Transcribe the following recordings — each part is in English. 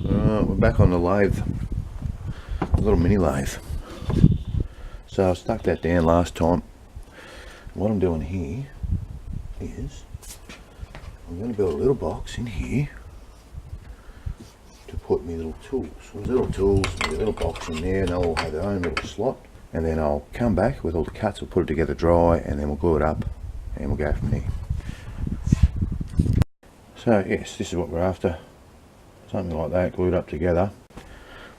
We're back on the lathe, a little mini lathe. So I stuck that down last time. What I'm doing here is I'm going to build a little box in here to put my little tools. So the little tools, my little box in there, and they'll all have their own little slot. And then I'll come back with all the cuts, we'll put it together dry, and then we'll glue it up and we'll go from there. So yes, this is what we're after. Something like that, glued up together.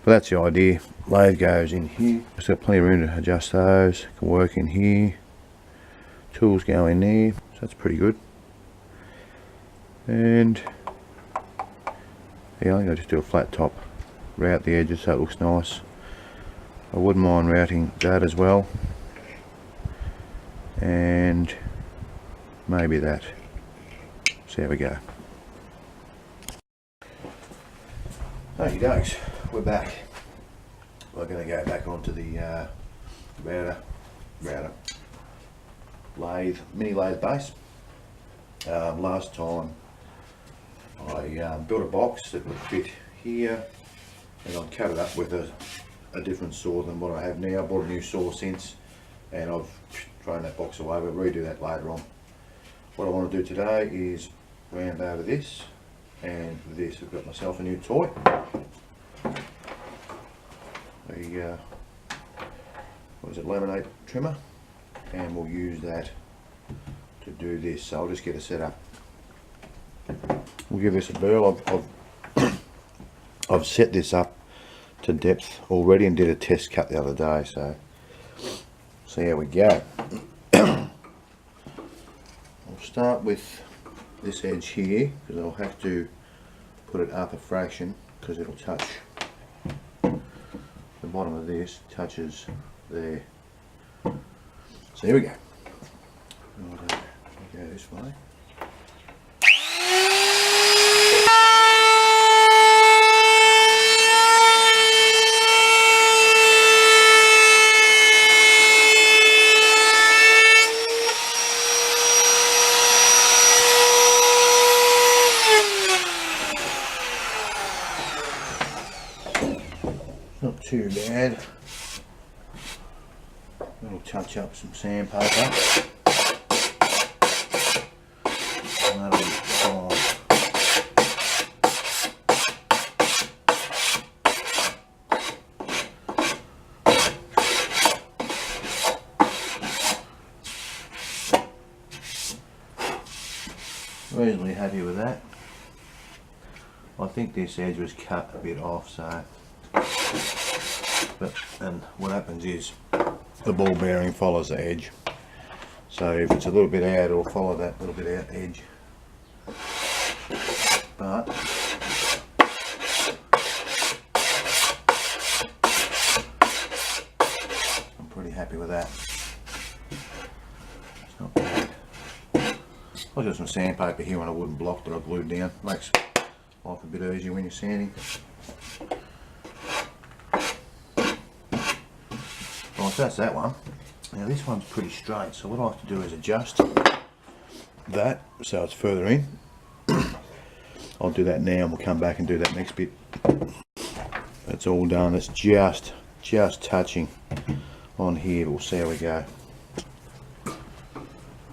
But that's the idea. Lathe goes in here. Just got plenty of room to adjust those. Can work in here. Tools go in there. So that's pretty good. And yeah, I think I'll just do a flat top. Route the edges so it looks nice. I wouldn't mind routing that as well. And maybe that. So there we go. Okie dokes, we're back. We're going to go back onto the lathe, mini lathe base. Last time I built a box that would fit here, and I cut it up with a different saw than what I have now. I bought a new saw since, and I've thrown that box away. We'll redo that later on. What I want to do today is round over this and this. I've got myself a new toy. What is it, laminate trimmer, and we'll use that to do this. So I'll just get it set up. We'll give this a burl. I've set this up to depth already and did a test cut the other day, so see how we go. I'll start with this edge here because I'll have to put it up a fraction because it'll touch the bottom of this, touches there. So here we go. I'll go this way. Not too bad. We'll touch up some sandpaper. And that'll be fine. Reasonably happy with that. I think this edge was cut a bit off, so. And what happens is the ball bearing follows the edge, so if it's a little bit out, it'll follow that little bit out edge. But I'm pretty happy with that. It's not bad. I've got some sandpaper here on a wooden block that I glued down. Makes life a bit easier when you're sanding. Right, so that's that one. Now this one's pretty straight, so what I have to do is adjust that so it's further in. I'll do that now and we'll come back and do that next bit. That's all done. It's just touching on here, but we'll see how we go.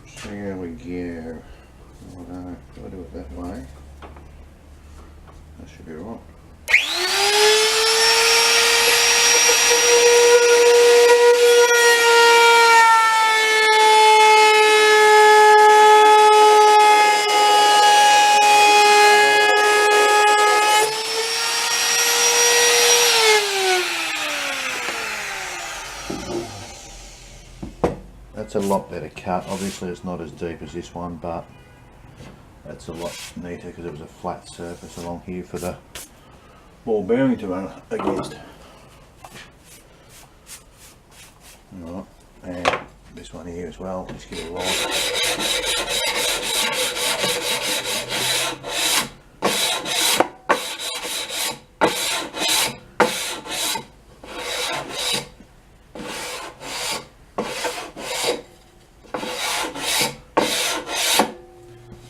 See how we go. If I do it that way, that should be right. That's a lot better cut. Obviously it's not as deep as this one, but that's a lot neater because it was a flat surface along here for the ball bearing to run against. Alright, and this one here as well, just give it a roll.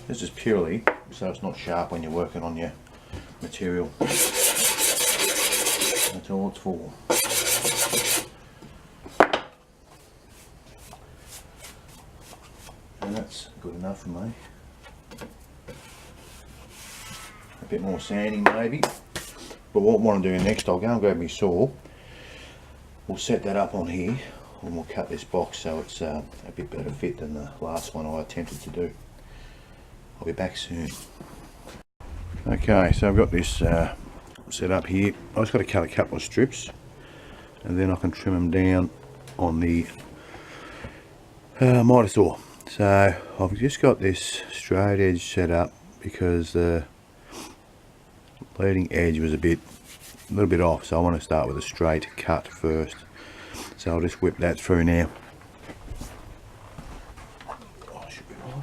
This is purely so it's not sharp when you're working on your material. That's all it's for. And that's good enough for me. A bit more sanding maybe. But what I want to do next, I'll go and grab my saw. We'll set that up on here and we'll cut this box so it's a bit better fit than the last one I attempted to do. I'll be back soon. Okay, so I've got this set up here. I've just got to cut a couple of strips and then I can trim them down on the miter saw. So I've just got this straight edge set up because the leading edge was a little bit off, so I want to start with a straight cut first. So I'll just whip that through now. Oh, should be right.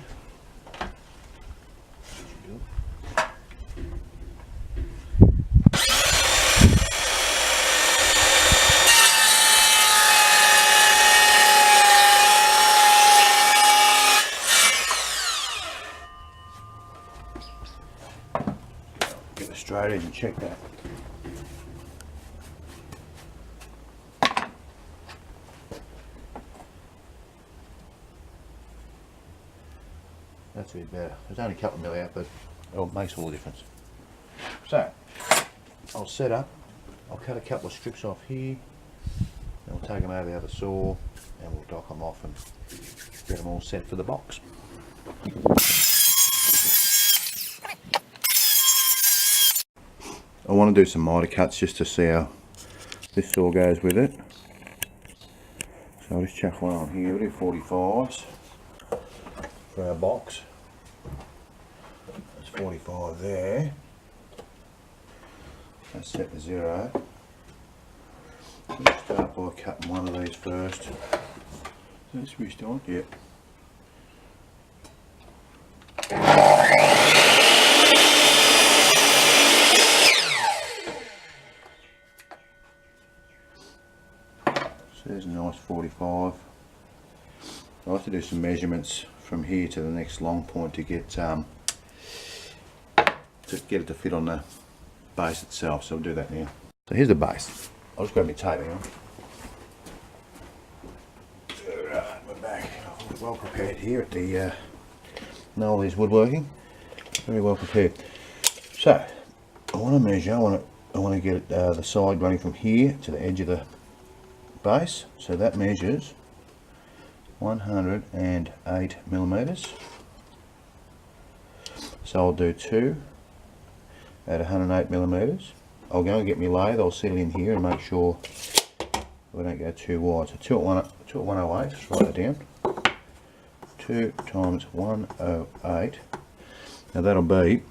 Get the straight edge and check that. That's a bit better. There's only a couple of mil out, but it makes all the difference. So, I'll set up. I'll cut a couple of strips off here. Then we'll take them over the other saw and we'll dock them off and get them all set for the box. I want to do some miter cuts just to see how this saw goes with it. So I'll just chuck one on here. We'll do 45s for our box. That's 45 there. Let's set the 0. Let's start by cutting one of these first. That's switched on, yep. So there's a nice 45. I have to do some measurements from here to the next long point to get it to fit on the base itself. So we'll do that now. So here's the base. I'll just grab my tape on. Right, we're back. Well prepared here at the Nolly's Woodworking. Very well prepared. So I want to measure. I want to get the side running from here to the edge of the base. So that measures 108 millimeters. So I'll do 2 at 108 millimeters. I'll go and get my lathe. I'll set it in here and make sure we don't go too wide. So 2 at 108. Just write that down. 2 times 108. Now that'll be,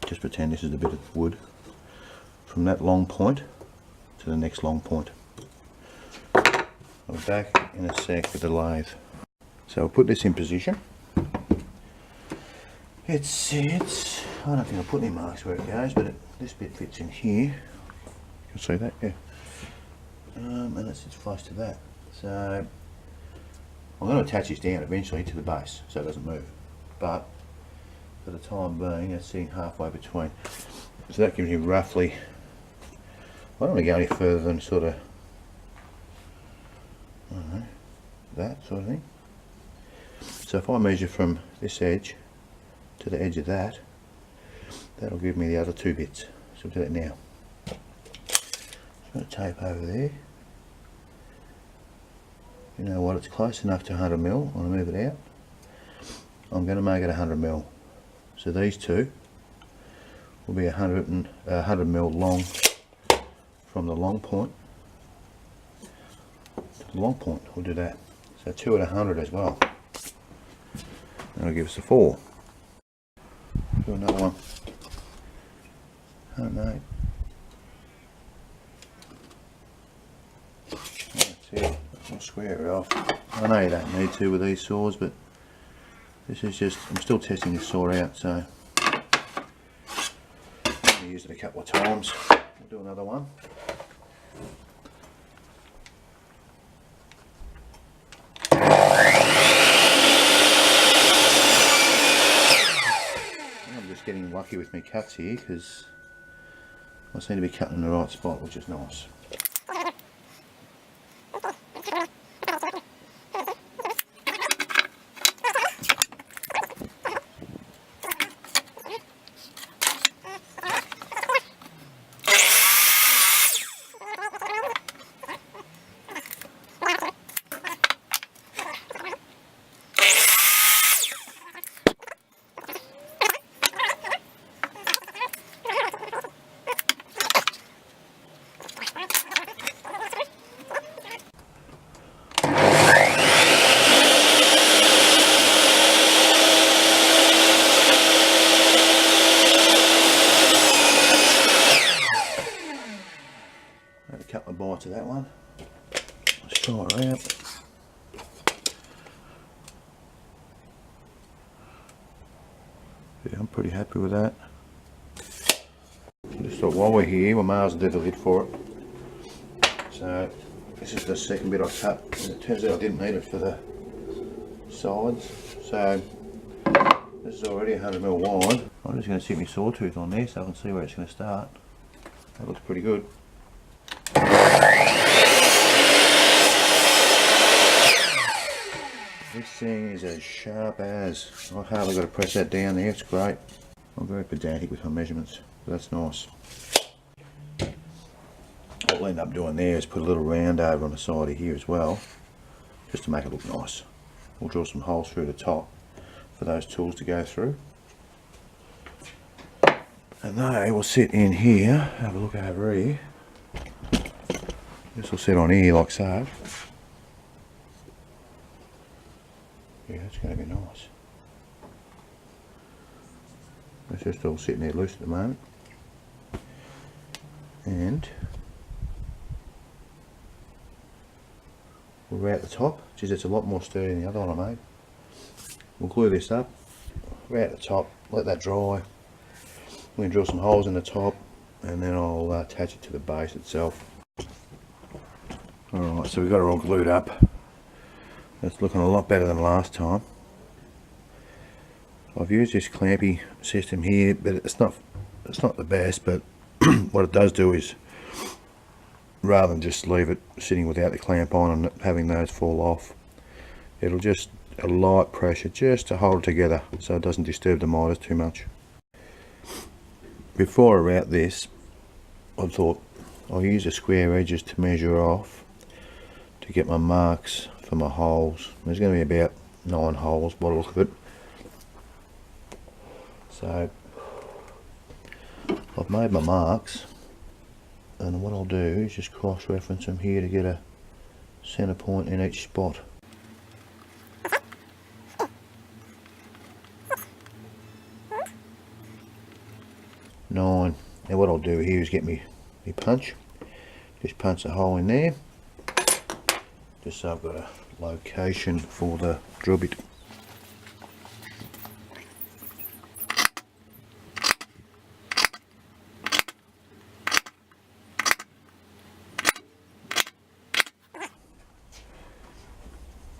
just pretend this is a bit of wood, from that long point to the next long point. I'll be back in a sec with the lathe. So I'll put this in position. It sits, I don't think I'll put any marks where it goes, but this bit fits in here. You'll see that, yeah. And it sits flush to that. So I'm going to attach this down eventually to the base so it doesn't move. But for the time being, it's sitting halfway between. So that gives you roughly, I don't want to go any further than sort of, I don't know, that sort of thing. So if I measure from this edge to the edge of that, that'll give me the other 2 bits. So we'll do that now. Just got a tape over there. You know what, it's close enough to 100 mil. I want to move it out. I'm going to make it 100 mil. So these 2 will be 100 mil long from the long point to the long point. We'll do that. So 2 at 100 as well. That'll give us a 4. Do another one. 108. That's it. I'll square it off. I know you don't need to with these saws, but this is just, I'm still testing this saw out, so I've used it a couple of times. We'll do another one. I'm just getting lucky with my cuts here because I seem to be cutting in the right spot, which is nice. Had a couple of bites of that one. Let's try it out. Yeah, I'm pretty happy with that. Just thought while we're here, we may as well do the lid for it. So this is the second bit I cut, and it turns out I didn't need it for the sides. So this is already 100mm wide. I'm just going to stick my sawtooth on there so I can see where it's going to start. That looks pretty good. This thing is as sharp as. I've hardly got to press that down there, it's great. I'm very pedantic with my measurements, but that's nice. What we'll end up doing there is put a little round over on the side of here as well, just to make it look nice. We'll drill some holes through the top for those tools to go through. And they will sit in here. Have a look over here. This will sit on here like so. Yeah, that's going to be nice. It's just all sitting there loose at the moment. And we'll route the top. Geez, it's a lot more sturdy than the other one I made. We'll glue this up, route the top, let that dry. We're going to drill some holes in the top, and then I'll attach it to the base itself. Alright, so we've got it all glued up. It's looking a lot better than last time. I've used this clampy system here, but it's not the best, but what it does do is, rather than just leave it sitting without the clamp on and having those fall off, it'll just a light pressure just to hold it together so it doesn't disturb the miters too much. Before I route this, I thought I'll use the square edges to measure off to get my marks for my holes. There's going to be about 9 holes by the look of it. So I've made my marks, and what I'll do is just cross-reference them here to get a centre point in each spot. Nine. Now what I'll do here is get me punch. Just punch a hole in there, just so I've got a location for the drill bit. You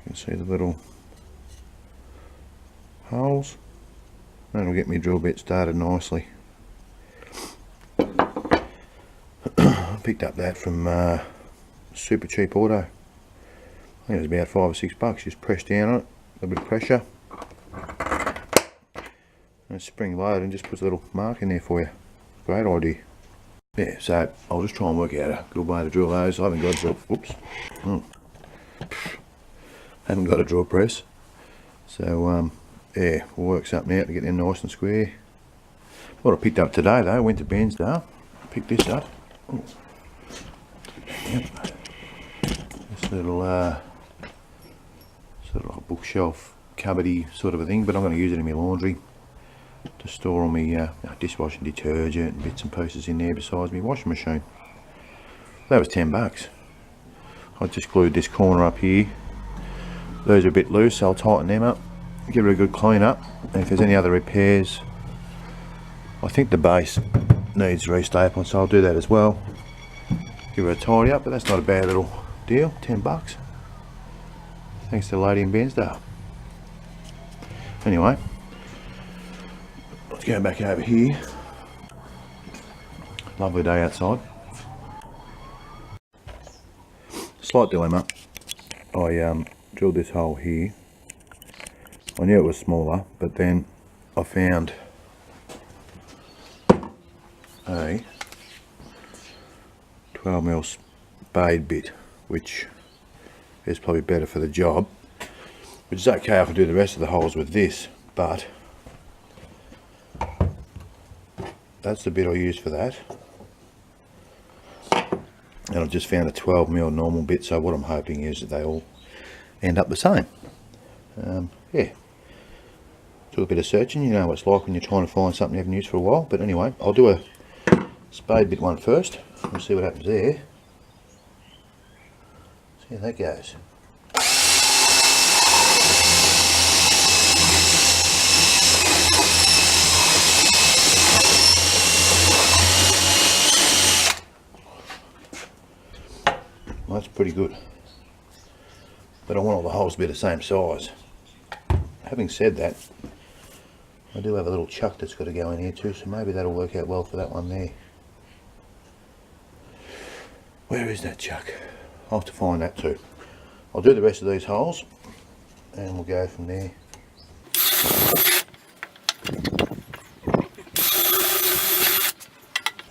can see the little holes. That'll get me drill bit started nicely. Picked up that from Super Cheap Auto. I think it was about $5 or $6. Just press down on it, a bit of pressure, and it's spring loaded and just puts a little mark in there for you. Great idea. Yeah, so I'll just try and work out a good way to drill those. I haven't got a drill. Whoops. Haven't got a drill press. So yeah, we'll work something out to get them nice and square. What I picked up today though, went to Bensdale, picked this up. Ooh. Yep. This little sort of like a bookshelf cupboardy sort of a thing, but I'm going to use it in my laundry to store all my dishwashing detergent and bits and pieces in there besides my washing machine. That was $10. I just glued this corner up here. Those are a bit loose, so I'll tighten them up, give it a good clean up, and if there's any other repairs, I think the base needs restapling, so I'll do that as well. Give it a tidy up, but that's not a bad little deal. $10. Thanks to the lady in Bensdale. Anyway, let's go back over here. Lovely day outside. Slight dilemma. I drilled this hole here. I knew it was smaller, but then I found a 12mm spade bit, which is probably better for the job. Which is okay, I can do the rest of the holes with this, but that's the bit I use for that. And I've just found a 12mm normal bit, so what I'm hoping is that they all end up the same. Yeah, do a bit of searching, you know what it's like when you're trying to find something you haven't used for a while. But anyway, I'll do a spade bit one first. We'll see what happens there. See how that goes. Well, that's pretty good. But I want all the holes to be the same size. Having said that, I do have a little chuck that's got to go in here too, so maybe that'll work out well for that one there. Where is that chuck? I'll have to find that too. I'll do the rest of these holes and we'll go from there.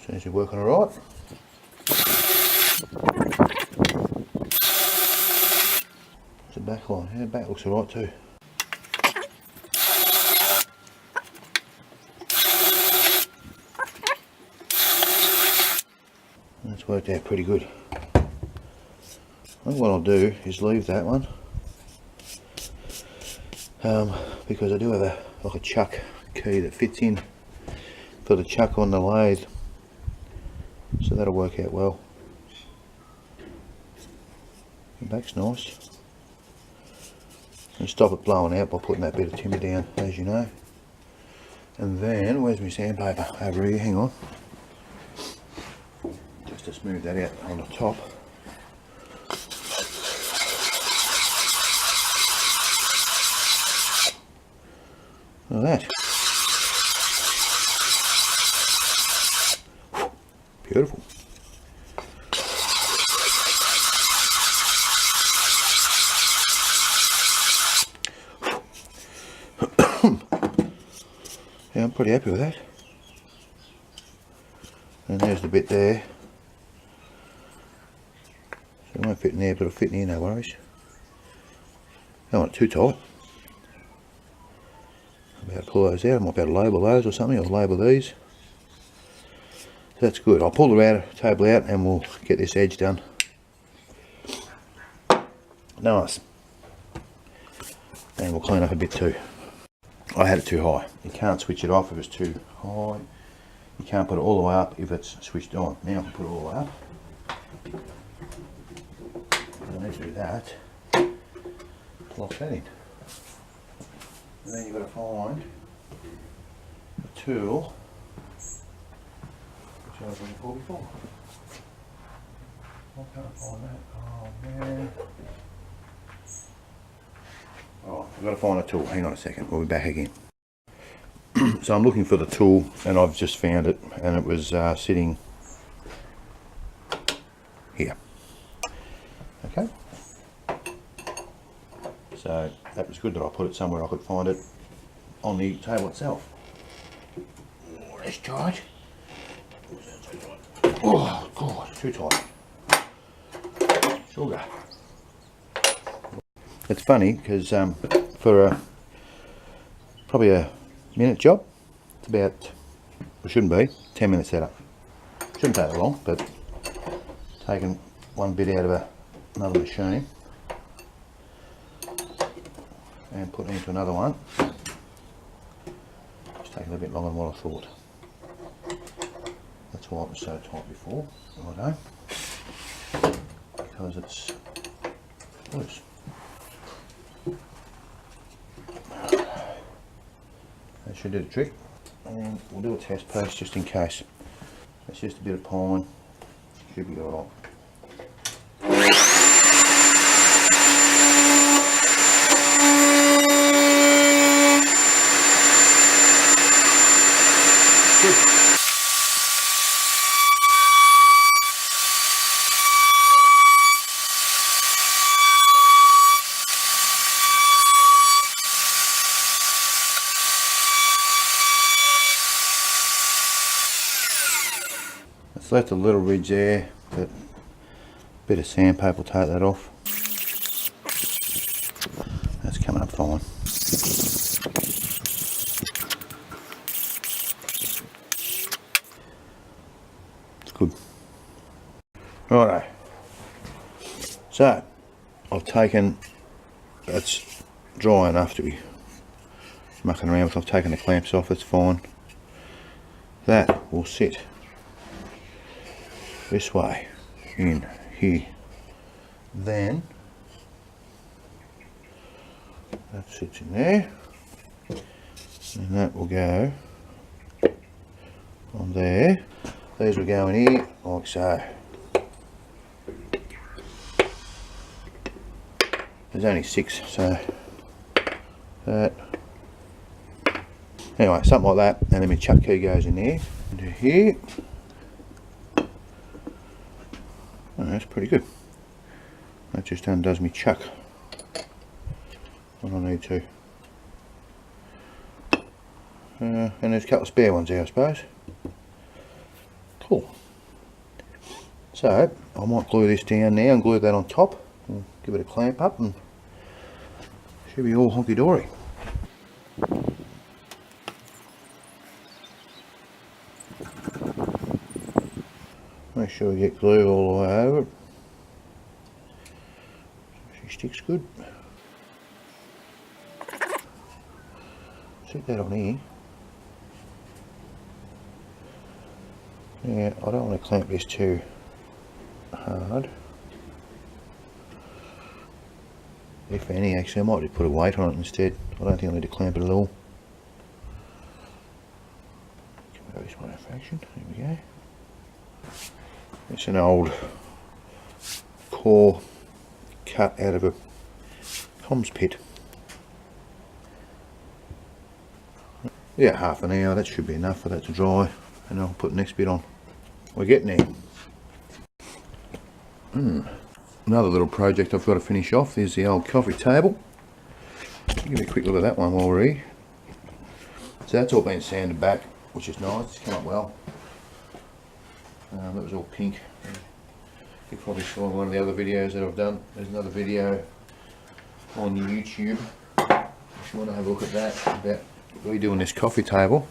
Seems to be working alright. What's the back line? Yeah, the back looks alright too. That's worked out pretty good. I think what I'll do is leave that one, because I do have like a chuck key that fits in for the chuck on the lathe, so that'll work out well. The back's nice. And stop it blowing out by putting that bit of timber down, as you know. And then, where's my sandpaper? Over here, hang on. Just to smooth that out on the top. Look at that. Beautiful. Yeah, I'm pretty happy with that. And there's the bit there. So it won't fit in there, but it'll fit in here, no worries. Don't want it too tight. I'll be able to pull those out. I might be able to label those or something, or label these. So that's good. I'll pull the router table out and we'll get this edge done. Nice. And we'll clean up a bit too. I had it too high. You can't switch it off if it's too high. You can't put it all the way up if it's switched on. Now I can put it all the way up. I need to do that. Lock that in. And then you've got to find a tool, which I was looking for before. I can't find that. Oh man. Oh, I've got to find a tool. Hang on a second. We'll be back again. So I'm looking for the tool and I've just found it, and it was sitting here. Okay. So that was good that I put it somewhere I could find it on the table itself. Oh, let's charge. Oh god, too tight. Sugar. It's funny because for probably a minute job, it's about, it shouldn't be, 10 minutes setup. Shouldn't take that long, but taking one bit out of another machine and putting it into another one. It's taking a bit longer than what I thought. That's why it was so tight before, righto, because it's loose. That should do the trick, and we'll do a test paste just in case. That's just a bit of pine, should be alright. It's left a little ridge there, but a bit of sandpaper will take that off. That's coming up fine. It's good. Righto. So, I've taken, that's dry enough to be mucking around with. I've taken the clamps off, that's fine. That will sit this way in here. Then that sits in there, and that will go on there. These will go in here like so. There's only 6, so that. Anyway, something like that, and then my chuck key goes in there, into here. Oh, that's pretty good. That just undoes my chuck when I need to. And there's a couple of spare ones there, I suppose. Cool. So, I might glue this down now and glue that on top. And give it a clamp up and should be all honky-dory. Make sure we get glue all the way over it. She sticks good. Stick that on here. Yeah, I don't want to clamp this too hard. If any, actually, I might just put a weight on it instead. I don't think I need to clamp it at all. Give it this one in action. There we go. It's an old core cut out of a comms pit. Yeah, half an hour, that should be enough for that to dry, and I'll put the next bit on. We're getting there. Another little project I've got to finish off is the old coffee table. Give you a quick look at that one while we're here. So that's all been sanded back, which is nice, it's come up well. That was all pink. You probably saw in one of the other videos that I've done. There's another video on YouTube if you want to have a look at that, about redoing this coffee table.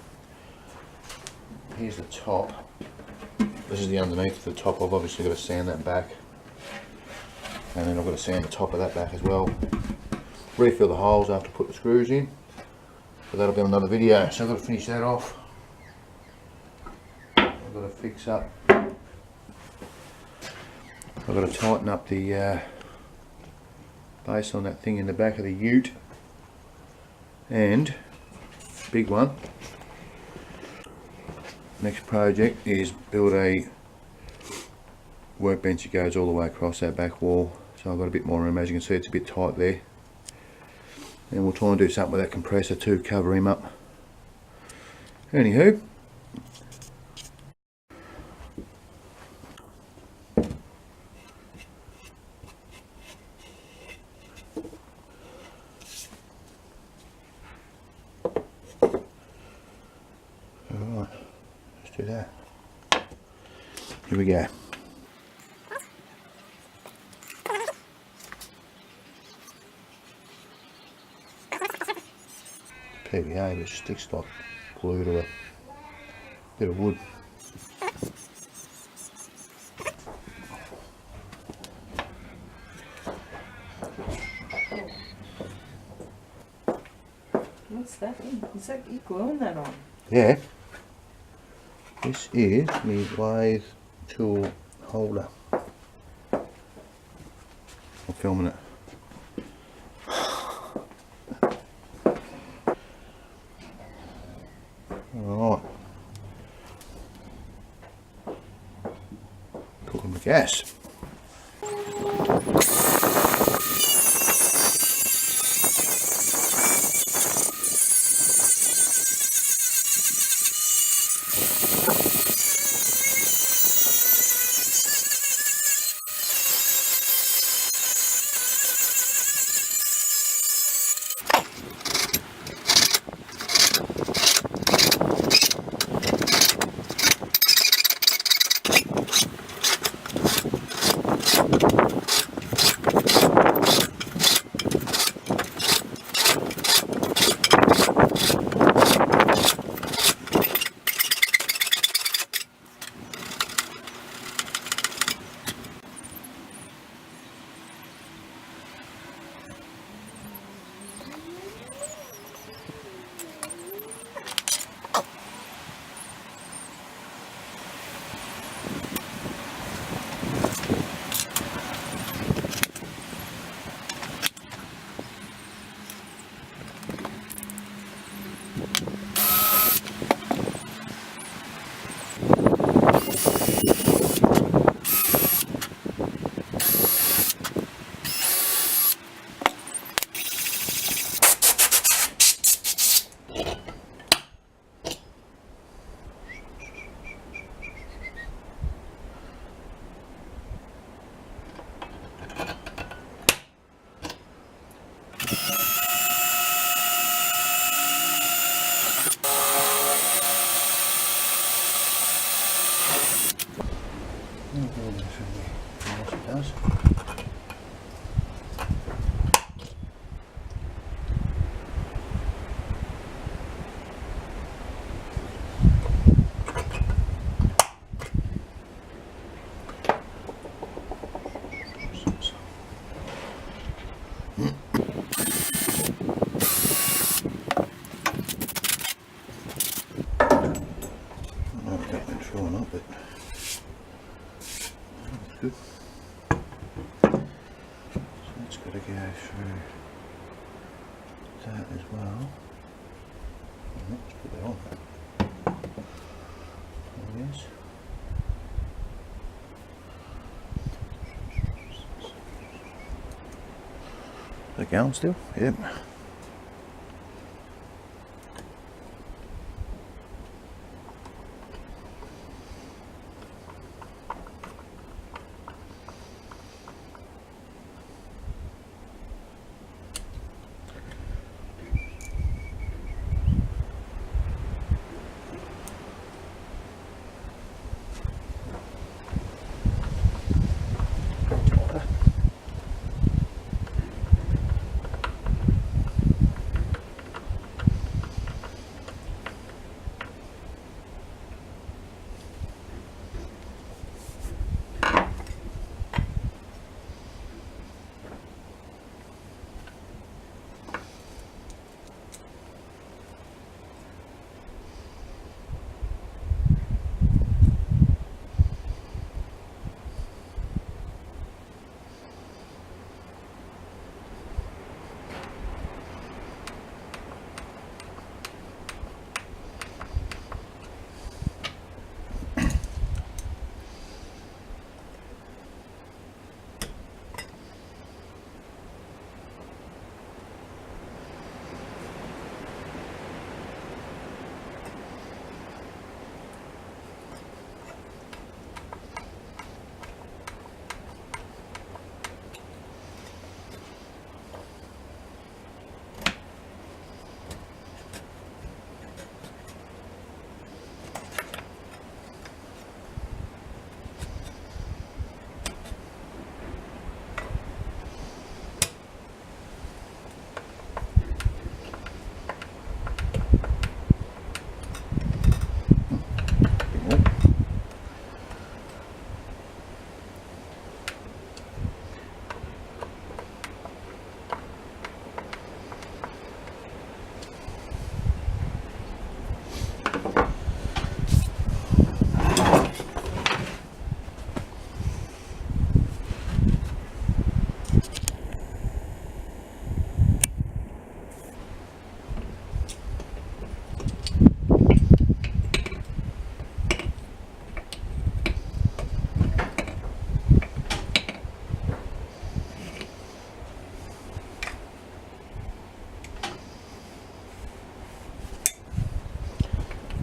Here's the top. This is the underneath of the top. I've obviously got to sand that back, and then I've got to sand the top of that back as well. Refill the holes after I put the screws in, but that'll be on another video. So I've got to finish that off. I've got to fix up, I've got to tighten up the base on that thing in the back of the ute, and big one, next project is build a workbench that goes all the way across that back wall. So I've got a bit more room. As you can see, it's a bit tight there, and we'll try and do something with that compressor to cover him up. Anywho, alright, let's do that. Here we go. PVA, but it sticks like glue to a bit of wood. What's that? Is that you gluing that on? Yeah. This is my lathe tool holder. I'm filming it. Alright. Cooking the gas. that as well. Let's put that on. There it is. Is it going still? Yep.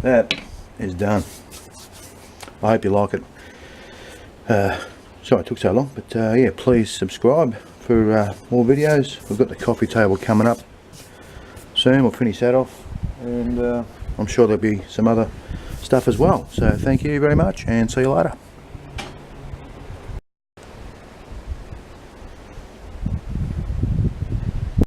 That is done. I hope you like it. Sorry it took so long, but yeah, please subscribe for more videos. We've got the coffee table coming up soon. We'll finish that off, and I'm sure there'll be some other stuff as well. So thank you very much, and see you later.